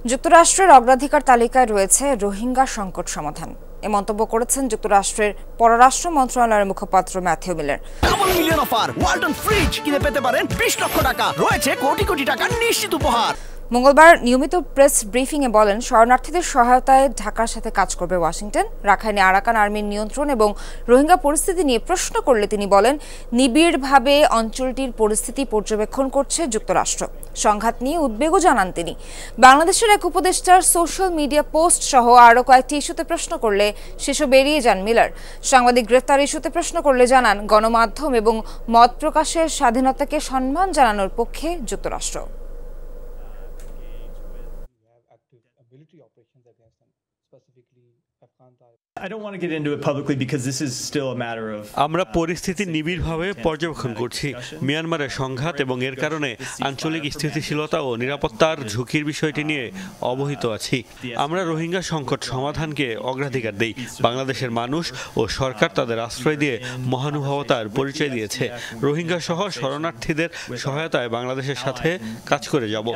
যুক্তরাষ্ট্রের অগ্রাধিকার তালিকায় রয়েছে রোহিঙ্গা সংকট সমাধান। এ মন্তব্য করেছেন যুক্তরাষ্ট্রের পররাষ্ট্র মন্ত্রণালয়ের মুখপাত্র Matthew Miller. Double million offer, Walton fridge কিনে পেতে পারেন 20 লক্ষ টাকা, রয়েছে কোটি কোটি টাকার নিশ্চিত উপহার। মঙ্গলবার নিয়মিত প্রেস ব্রিফিংয়ে বলেন, শরণার্থীদের সহায়তায় ঢাকার সাথে কাজ করবে ওয়াশিংটন। রাখাইনে আরাকান আর্মির নিয়ন্ত্রণ এবং রোহিঙ্গা পরিস্থিতি নিয়ে প্রশ্ন করলে তিনি বলেন, নিবিড়ভাবে অঞ্চলটির পরিস্থিতি পর্যবেক্ষণ করছে যুক্তরাষ্ট্র। সংঘাত নিয়ে উদ্বেগও জানান তিনি। বাংলাদেশের এক উপদেষ্টার সোশ্যাল মিডিয়া পোস্ট সহ আরও কয়েকটি ইস্যুতে প্রশ্ন করলে সেসব এড়িয়ে যান মিলার। সাংবাদিক গ্রেফতার ইস্যুতে প্রশ্ন করলে জানান, গণমাধ্যম এবং মত প্রকাশের স্বাধীনতাকে সম্মান জানানোর পক্ষে যুক্তরাষ্ট্র। military operations against them, specifically Afghan Taliban. I don't want to get into it publicly because this is still a matter of আমরা পরিস্থিতি নিবিড়ভাবে পর্যবেক্ষণ করছি। মিয়ানমারের সংঘাত এবং এর কারণে আঞ্চলিক স্থিতিশীলতা ও নিরাপত্তার ঝুঁকির বিষয়টি নিয়ে অবহিত আছি। আমরা রোহিঙ্গা সংকট সমাধানকে অগ্রাধিকার দেই। বাংলাদেশের মানুষ ও সরকার তাদের আশ্রয় দিয়ে মহানুভবতার পরিচয় দিয়েছে। রোহিঙ্গা সহ শরণার্থীদের সহায়তায় বাংলাদেশের সাথে কাজ করে যাব।